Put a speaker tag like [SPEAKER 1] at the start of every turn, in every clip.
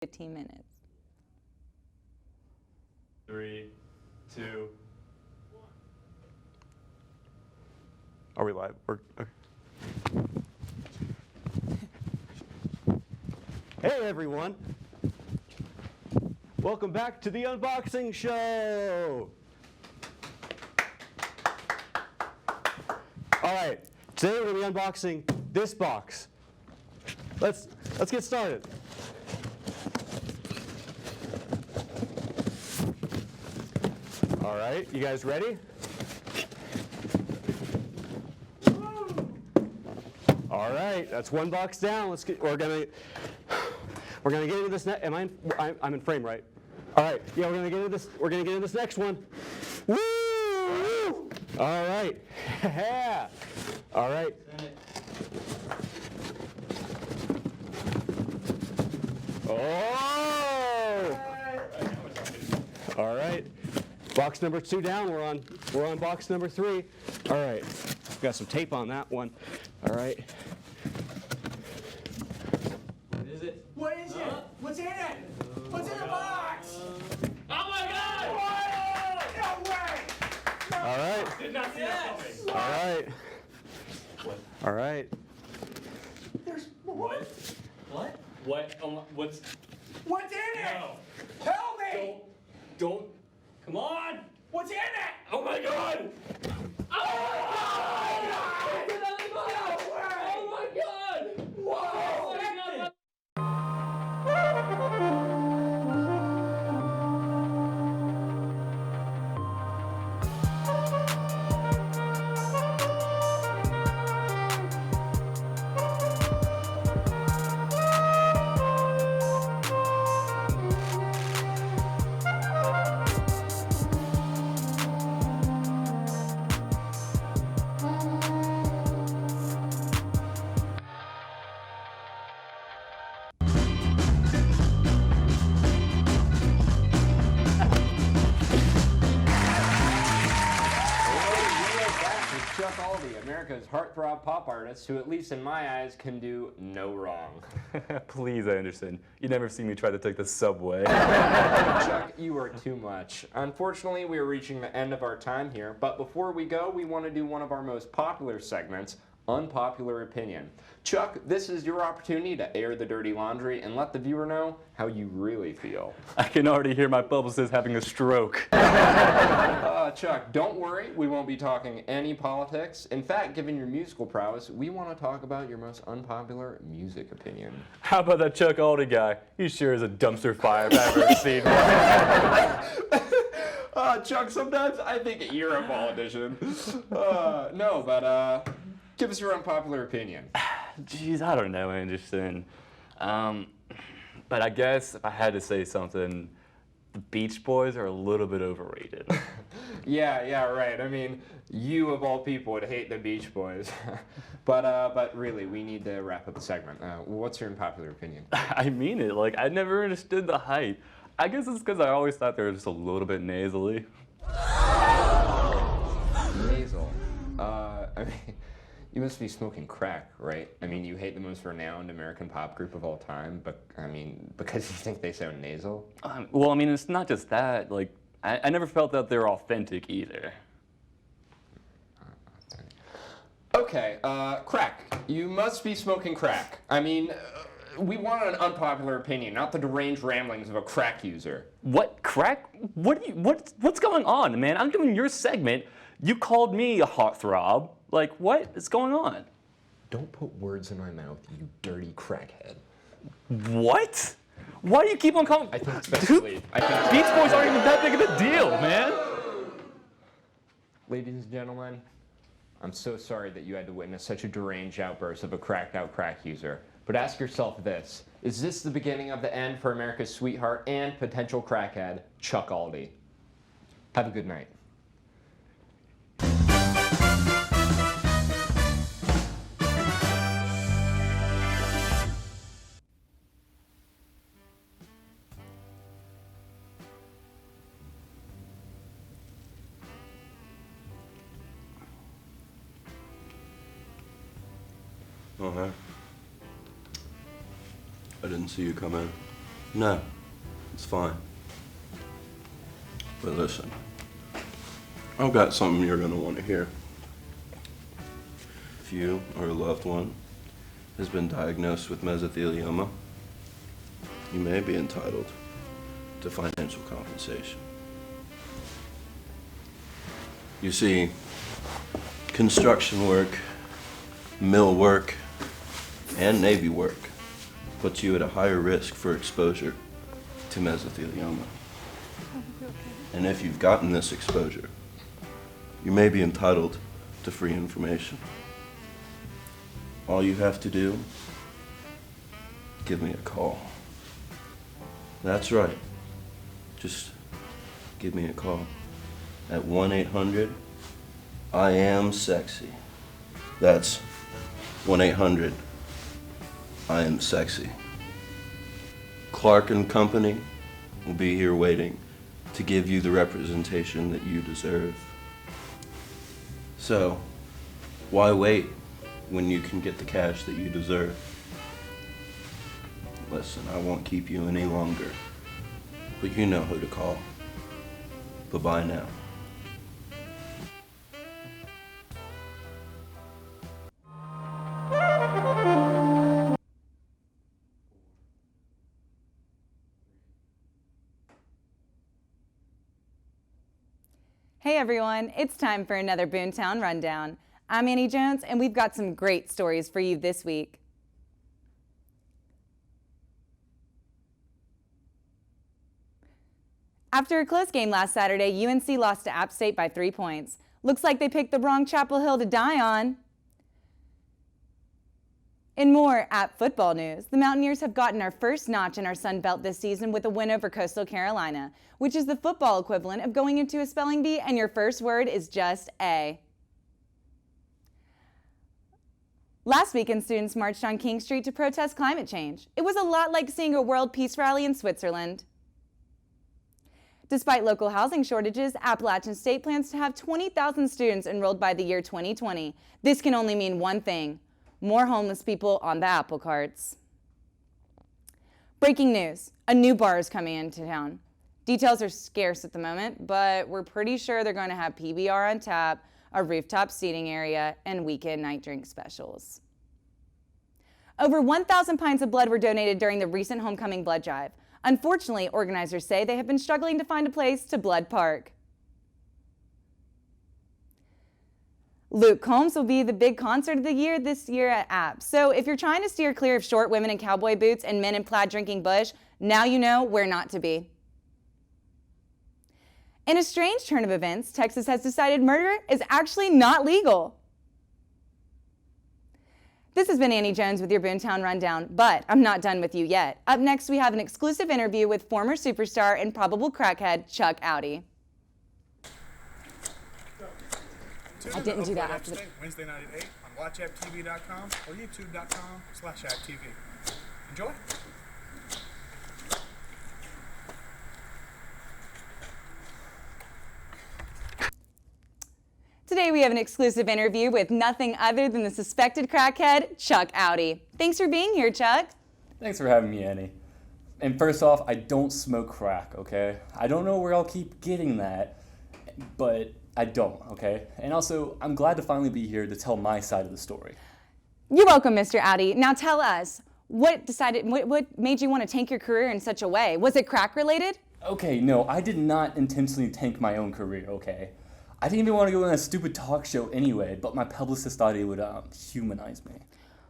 [SPEAKER 1] 15 minutes.
[SPEAKER 2] 3, 2.
[SPEAKER 3] Are we live? Okay. Hey everyone! Welcome back to the unboxing show! Alright, today we're going to be unboxing this box. Let's get started. Alright, you guys ready? All right, that's one box down. We're gonna get into this next. I'm in frame, right? All right, yeah, we're gonna get into this. We're gonna get into this next one. Woo! All right, yeah. All right. Oh! All right, box number 2 down. We're on box number 3. All right, got some tape on that one. All right.
[SPEAKER 2] What is it?
[SPEAKER 4] What is it? What's in it? What's in the box?
[SPEAKER 2] Oh my God!
[SPEAKER 4] Whoa! No way! No.
[SPEAKER 3] All right.
[SPEAKER 2] Did not see that coming.
[SPEAKER 3] All right.
[SPEAKER 2] What?
[SPEAKER 3] All right.
[SPEAKER 4] There's
[SPEAKER 2] What? What? What? What's?
[SPEAKER 4] What's in it?
[SPEAKER 2] No.
[SPEAKER 4] Tell me!
[SPEAKER 2] Don't. Come on!
[SPEAKER 4] What's in it?
[SPEAKER 2] Oh my God!
[SPEAKER 5] Chuck Aldi, America's heartthrob pop artist who, at least in my eyes, can do no wrong.
[SPEAKER 6] Please, Anderson. You never see me try to take the subway.
[SPEAKER 5] Chuck, you are too much. Unfortunately, we are reaching the end of our time here, but before we go, we want to do one of our most popular segments, Unpopular Opinion. Chuck, this is your opportunity to air the dirty laundry and let the viewer know how you really feel.
[SPEAKER 6] I can already hear my publicist having a stroke.
[SPEAKER 5] Chuck, don't worry, we won't be talking any politics. In fact, given your musical prowess, we want to talk about your most unpopular music opinion.
[SPEAKER 6] How about that Chuck Aldi guy? He sure is a dumpster fire if I've ever seen one.
[SPEAKER 5] Chuck, sometimes I think you're a politician. No, but give us your unpopular opinion.
[SPEAKER 6] Jeez, I don't know, Anderson. But I guess if I had to say something, the Beach Boys are a little bit overrated.
[SPEAKER 5] Yeah, right. I mean, you of all people would hate the Beach Boys. But really, we need to wrap up the segment. What's your unpopular opinion?
[SPEAKER 6] I mean it. Like, I never understood the hype. I guess it's because I always thought they were just a little bit nasally.
[SPEAKER 5] Nasal. I mean, you must be smoking crack, right? I mean, you hate the most renowned American pop group of all time, but I mean, because you think they sound nasal?
[SPEAKER 6] Well, I mean, it's not just that. Like, I never felt that they were authentic either.
[SPEAKER 5] Okay, crack. You must be smoking crack. I mean, we want an unpopular opinion, not the deranged ramblings of a crack user.
[SPEAKER 6] What? Crack? What's going on, man? I'm doing your segment. You called me a heartthrob. Like, what is going on?
[SPEAKER 5] Don't put words in my mouth, you dirty crackhead.
[SPEAKER 6] What? Why do you keep on calling?
[SPEAKER 5] I think it's best to leave.
[SPEAKER 6] Beach Boys aren't even that big of a deal, man.
[SPEAKER 5] Ladies and gentlemen, I'm so sorry that you had to witness such a deranged outburst of a cracked out crack user. But ask yourself this, is this the beginning of the end for America's sweetheart and potential crackhead, Chuck Aldi? Have a good night.
[SPEAKER 7] Oh, hey. I didn't see you come in.
[SPEAKER 1] No, it's fine. But listen, I've got something you're gonna want to hear. If you or a loved one has been diagnosed with mesothelioma, you may be entitled to financial compensation. You see, construction work, mill work, and Navy work puts you at a higher risk for exposure to mesothelioma. And if you've gotten this exposure, you may be entitled to free information. All you have to do, give me a call. That's right. Just give me a call at 1-800-I-AM-SEXY. That's 1-800-I-AM-SEXY. Clark and Company will be here waiting to give you the representation that you deserve. So, why wait when you can get the cash that you deserve? Listen, I won't keep you any longer, but you know who to call. Bye-bye now.
[SPEAKER 7] Hey everyone, it's time for another Boontown Rundown. I'm Annie Jones, and we've got some great stories for you this week. After a close game last Saturday, UNC lost to App State by 3 points. Looks like they picked the wrong Chapel Hill to die on. In more App football news, the Mountaineers have gotten our first notch in our Sun Belt this season with a win over Coastal Carolina, which is the football equivalent of going into a spelling bee and your first word is just A. Last weekend, students marched on King Street to protest climate change. It was a lot like seeing a world peace rally in Switzerland. Despite local housing shortages, Appalachian State plans to have 20,000 students enrolled by the year 2020. This can only mean one thing: more homeless people on the apple carts. Breaking news: a new bar is coming into town. Details are scarce at the moment, but we're pretty sure they're going to have PBR on tap, a rooftop seating area, and weekend night drink specials. Over 1,000 pints of blood were donated during the recent homecoming blood drive. Unfortunately, organizers say they have been struggling to find a place to Blood Park. Luke Combs will be the big concert of the year this year at App. So if you're trying to steer clear of short women in cowboy boots and men in plaid drinking bush, now you know where not to be. In a strange turn of events, Texas has decided murder is actually not legal. This has been Annie Jones with your Boontown Rundown, but I'm not done with you yet. Up next, we have an exclusive interview with former superstar and probable crackhead Chuck Audi. I didn't do that after the...
[SPEAKER 4] Wednesday night at 8 on watchapptv.com or youtube.com/apptv. Enjoy.
[SPEAKER 7] Today we have an exclusive interview with nothing other than the suspected crackhead, Chuck Audi. Thanks for being here, Chuck.
[SPEAKER 6] Thanks for having me, Annie. And first off, I don't smoke crack, okay? I don't know where I'll keep getting that, but I don't, okay? And also, I'm glad to finally be here to tell my side of the story.
[SPEAKER 7] You're welcome, Mr. Audi. Now tell us, what made you want to tank your career in such a way? Was it crack related?
[SPEAKER 6] Okay, no, I did not intentionally tank my own career, okay? I didn't even want to go on a stupid talk show anyway, but my publicist thought it would humanize me.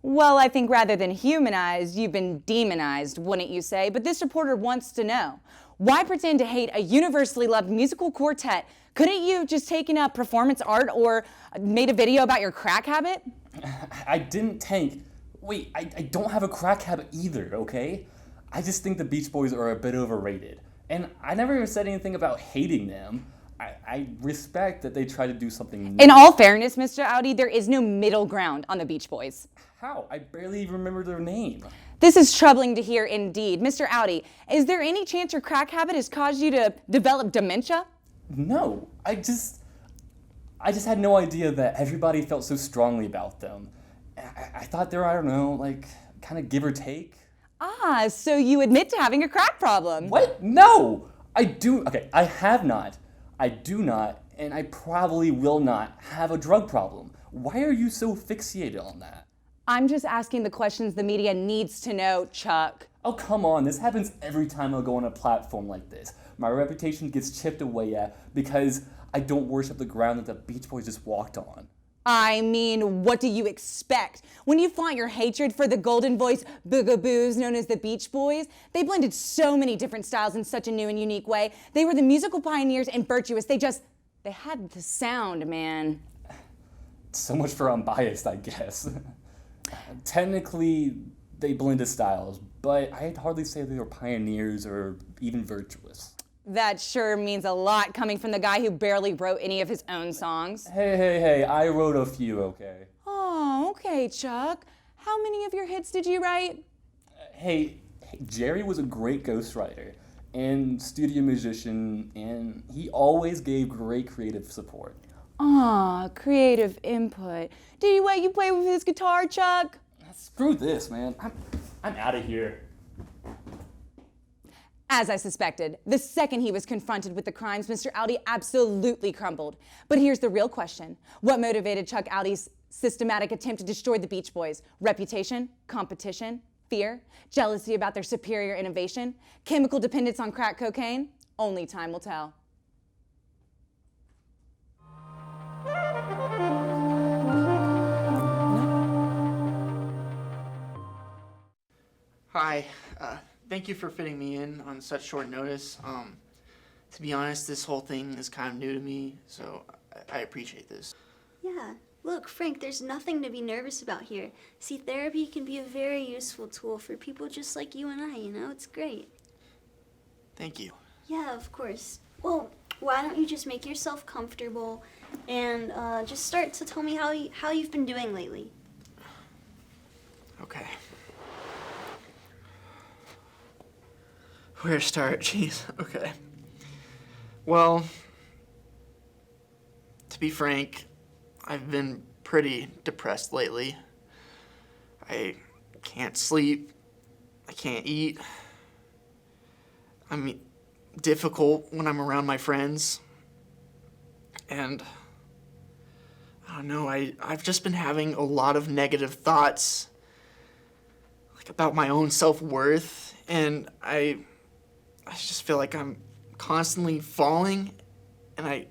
[SPEAKER 7] Well, I think rather than humanized, you've been demonized, wouldn't you say? But this reporter wants to know, why pretend to hate a universally loved musical quartet? Couldn't you have just taken up performance art or made a video about your crack habit?
[SPEAKER 6] I didn't tank. Wait, I don't have a crack habit either, okay? I just think the Beach Boys are a bit overrated. And I never even said anything about hating them. I respect that they try to do something new.
[SPEAKER 7] In all fairness, Mr. Audi, there is no middle ground on the Beach Boys.
[SPEAKER 6] How? I barely even remember their name.
[SPEAKER 7] This is troubling to hear indeed. Mr. Audi, is there any chance your crack habit has caused you to develop dementia?
[SPEAKER 6] No, I just had no idea that everybody felt so strongly about them. I thought they were, I don't know, like, kind of give or take.
[SPEAKER 7] Ah, so you admit to having a crack problem.
[SPEAKER 6] What? No! I do. Okay, I have not. I do not, and I probably will not have a drug problem. Why are you so fixated on that?
[SPEAKER 7] I'm just asking the questions the media needs to know, Chuck.
[SPEAKER 6] Oh, come on. This happens every time I go on a platform like this. My reputation gets chipped away at because I don't worship the ground that the Beach Boys just walked on.
[SPEAKER 7] I mean, what do you expect? When you flaunt your hatred for the golden voice boogaboos known as the Beach Boys, they blended so many different styles in such a new and unique way. They were the musical pioneers and virtuous. They had the sound, man.
[SPEAKER 6] So much for unbiased, I guess. Technically, they blended styles, but I'd hardly say they were pioneers or even virtuous.
[SPEAKER 7] That sure means a lot coming from the guy who barely wrote any of his own songs.
[SPEAKER 6] Hey, I wrote a few, okay?
[SPEAKER 7] Oh, okay, Chuck. How many of your hits did you write?
[SPEAKER 6] Hey, Jerry was a great ghostwriter and studio musician, and he always gave great creative support.
[SPEAKER 7] Aw, creative input. Did he let you play with his guitar, Chuck?
[SPEAKER 6] Screw this, man. I'm out of here.
[SPEAKER 7] As I suspected, the second he was confronted with the crimes, Mr. Audi absolutely crumbled. But here's the real question. What motivated Chuck Audi's systematic attempt to destroy the Beach Boys? Reputation? Competition? Fear? Jealousy about their superior innovation? Chemical dependence on crack cocaine? Only time will tell.
[SPEAKER 8] Hi, thank you for fitting me in on such short notice. To be honest, this whole thing is kind of new to me, so I appreciate this.
[SPEAKER 9] Yeah, look, Frank, there's nothing to be nervous about here. See, therapy can be a very useful tool for people just like you and I, you know? It's great.
[SPEAKER 8] Thank you.
[SPEAKER 9] Yeah, of course. Well, why don't you just make yourself comfortable and just start to tell me how you've been doing lately.
[SPEAKER 8] Okay. Where to start? Jeez, okay. Well, to be frank, I've been pretty depressed lately. I can't sleep. I can't eat. I'm difficult when I'm around my friends. And I don't know, I've just been having a lot of negative thoughts, like about my own self-worth, and I just feel like I'm constantly falling, and I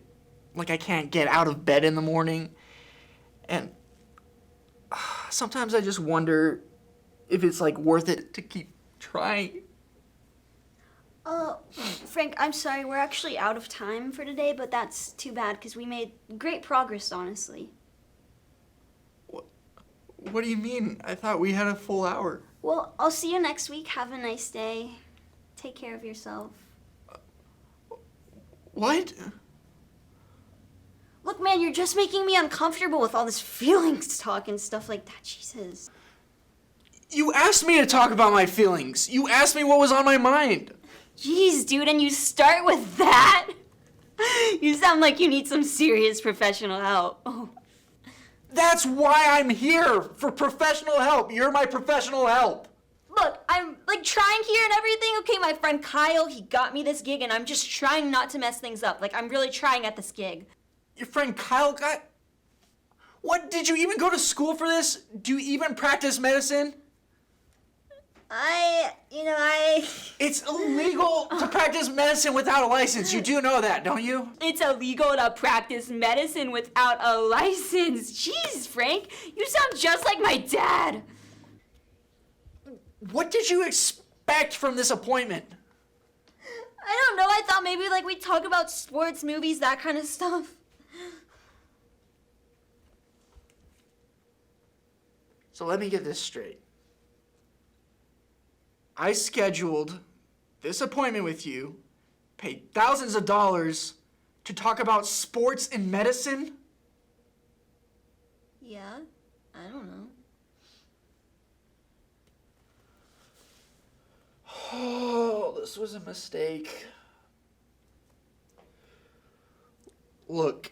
[SPEAKER 8] can't get out of bed in the morning, and sometimes I just wonder if it's like worth it to keep trying.
[SPEAKER 9] Frank, I'm sorry, we're actually out of time for today, but that's too bad because we made great progress, honestly.
[SPEAKER 8] What do you mean? I thought we had a full hour.
[SPEAKER 9] Well, I'll see you next week. Have a nice day. Take care of yourself.
[SPEAKER 8] What?
[SPEAKER 9] Look, man, you're just making me uncomfortable with all this feelings talk and stuff like that. Jesus.
[SPEAKER 8] You asked me to talk about my feelings. You asked me what was on my mind.
[SPEAKER 9] Jeez, dude, and you start with that? You sound like you need some serious professional help. Oh.
[SPEAKER 8] That's why I'm here, for professional help. You're my professional help.
[SPEAKER 9] Look, I'm like trying here and everything. Okay, my friend Kyle, he got me this gig and I'm just trying not to mess things up. Like, I'm really trying at this gig.
[SPEAKER 8] Your friend Kyle got... What, did you even go to school for this? Do you even practice medicine?
[SPEAKER 9] It's
[SPEAKER 8] illegal to practice medicine without a license. You do know that, don't you?
[SPEAKER 9] It's illegal to practice medicine without a license. Jeez, Frank, you sound just like my dad.
[SPEAKER 8] What did you expect from this appointment?
[SPEAKER 9] I don't know. I thought maybe like we'd talk about sports, movies, that kind of stuff.
[SPEAKER 8] So let me get this straight. I scheduled this appointment with you, paid thousands of dollars to talk about sports and medicine?
[SPEAKER 9] Yeah, I don't know.
[SPEAKER 8] Oh, this was a mistake. Look,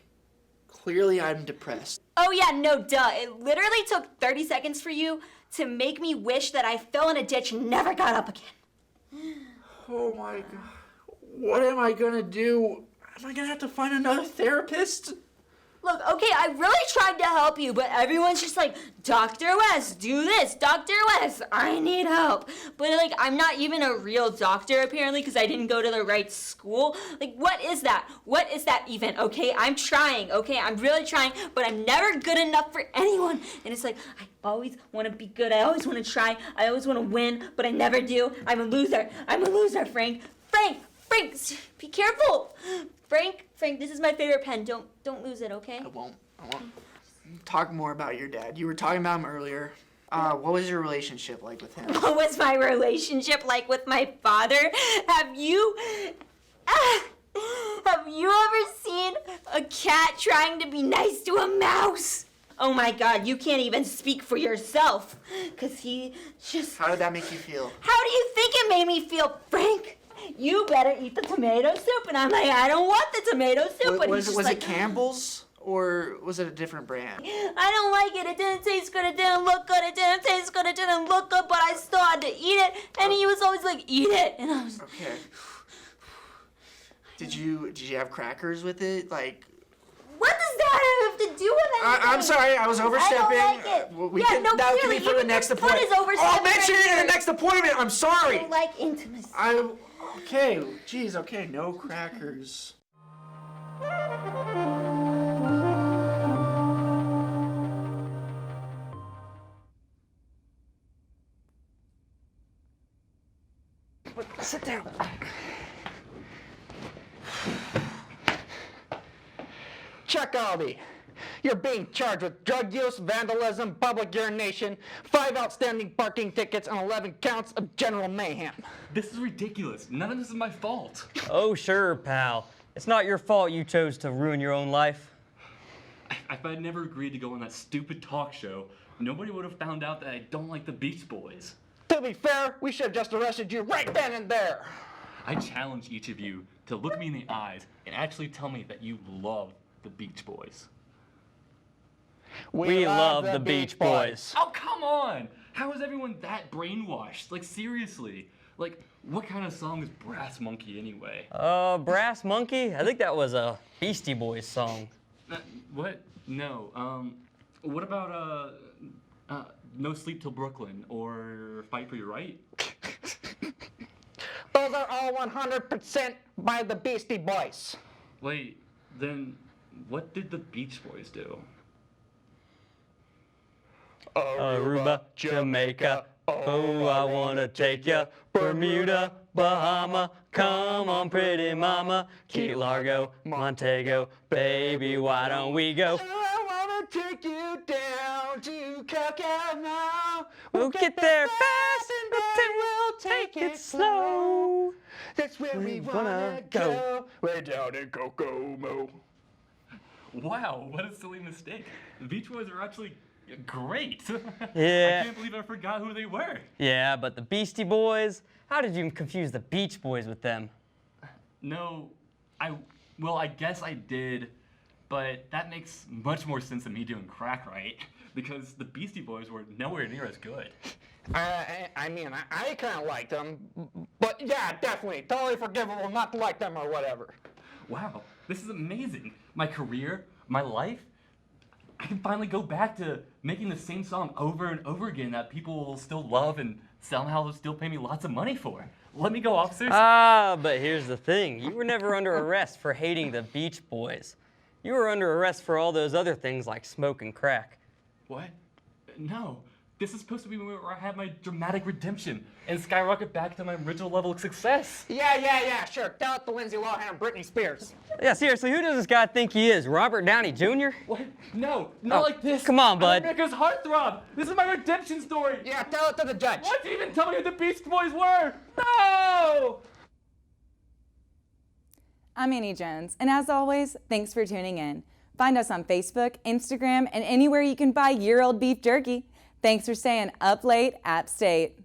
[SPEAKER 8] clearly I'm depressed.
[SPEAKER 9] Oh yeah, no duh. It literally took 30 seconds for you
[SPEAKER 10] to make me wish that I fell in a ditch and never got up again.
[SPEAKER 8] Oh my God. What am I gonna do? Am I gonna have to find another therapist?
[SPEAKER 10] Look, okay, I really tried to help you, but everyone's just like, Dr. West, do this. Dr. West, I need help. But like, I'm not even a real doctor apparently because I didn't go to the right school. Like, what is that? What is that even? Okay, I'm trying, okay? I'm really trying, but I'm never good enough for anyone. And it's like, I always want to be good. I always want to try. I always want to win, but I never do. I'm a loser. I'm a loser, Frank. Frank, be careful. Frank, this is my favorite pen. Don't lose it, okay?
[SPEAKER 8] I won't. Talk more about your dad. You were talking about him earlier. What was your relationship like with him?
[SPEAKER 10] What was my relationship like with my father? Have you ever seen a cat trying to be nice to a mouse? Oh my God, you can't even speak for yourself. 'Cause he just...
[SPEAKER 8] How did that make you feel?
[SPEAKER 10] How do you think it made me feel, Frank? You better eat the tomato soup. And I'm like, I don't want the tomato soup. But
[SPEAKER 8] Was it Campbell's or was it a different brand?
[SPEAKER 10] I don't like it. It didn't taste good. It didn't look good. It didn't taste good. It didn't look good. But I still had to eat it. And he was always like, eat it. And I was...
[SPEAKER 8] Okay. Did you have crackers with it? Like...
[SPEAKER 10] What does that have to do with anything?
[SPEAKER 8] I'm sorry, I was overstepping.
[SPEAKER 10] I don't like it.
[SPEAKER 8] That can be for the next appointment. I'll mention it in the next appointment. I'm sorry.
[SPEAKER 10] I don't like intimacy.
[SPEAKER 8] Okay, geez, okay, no crackers.
[SPEAKER 3] Sit down. Chuck Aldi, you're being charged with drug use, vandalism, public urination, 5 outstanding parking tickets, and 11 counts of general mayhem.
[SPEAKER 6] This is ridiculous. None of this is my fault.
[SPEAKER 11] Oh, sure, pal. It's not your fault you chose to ruin your own life.
[SPEAKER 6] If I'd never agreed to go on that stupid talk show, nobody would have found out that I don't like the Beach Boys.
[SPEAKER 3] To be fair, we should have just arrested you right then and there.
[SPEAKER 6] I challenge each of you to look me in the eyes and actually tell me that you love the Beach Boys.
[SPEAKER 11] We love the Beach Boys.
[SPEAKER 6] Oh, come on! How is everyone that brainwashed? Like, seriously. Like, what kind of song is Brass Monkey anyway?
[SPEAKER 11] Brass Monkey? I think that was a Beastie Boys song.
[SPEAKER 6] What? No. What about, No Sleep Till Brooklyn or Fight for Your Right?
[SPEAKER 3] Those are all 100% by the Beastie Boys.
[SPEAKER 6] Wait, then what did the Beach Boys do?
[SPEAKER 11] Aruba, Jamaica, oh, I wanna take ya. Bermuda, Bahama, come on, pretty mama. Key Largo, Montego, baby, why don't we go?
[SPEAKER 3] I wanna take you down to Cacao now.
[SPEAKER 11] We'll get there fast, but then we'll take it slow.
[SPEAKER 3] That's where we wanna go. We're down in Kokomo.
[SPEAKER 6] Wow, what a silly mistake. The Beach Boys are actually great.
[SPEAKER 11] Yeah.
[SPEAKER 6] I can't believe I forgot who they were.
[SPEAKER 11] Yeah, but the Beastie Boys? How did you confuse the Beach Boys with them?
[SPEAKER 6] No, I guess I did, but that makes much more sense than me doing crack, right? Because the Beastie Boys were nowhere near as good.
[SPEAKER 3] I kind of liked them, but yeah, definitely, totally forgivable not to like them or whatever.
[SPEAKER 6] Wow, this is amazing. My career, my life, I can finally go back to making the same song over and over again that people will still love and somehow will still pay me lots of money for. Let me go, officers.
[SPEAKER 11] But here's the thing. You were never under arrest for hating the Beach Boys. You were under arrest for all those other things like smoking crack.
[SPEAKER 6] What? No. This is supposed to be where I have my dramatic redemption and skyrocket back to my original level of success.
[SPEAKER 3] Yeah, sure. Tell it to Lindsay Lohan and Britney Spears.
[SPEAKER 11] Yeah, seriously, who does this guy think he is? Robert Downey Jr.?
[SPEAKER 6] What? No, not like this.
[SPEAKER 11] Come on, bud.
[SPEAKER 6] America's heartthrob. This is my redemption story.
[SPEAKER 3] Yeah, tell it to the judge.
[SPEAKER 6] What? Even tell me who the Beast Boys were? No!
[SPEAKER 7] I'm Annie Jones, and as always, thanks for tuning in. Find us on Facebook, Instagram, and anywhere you can buy year-old beef jerky. Thanks for staying up late, App State.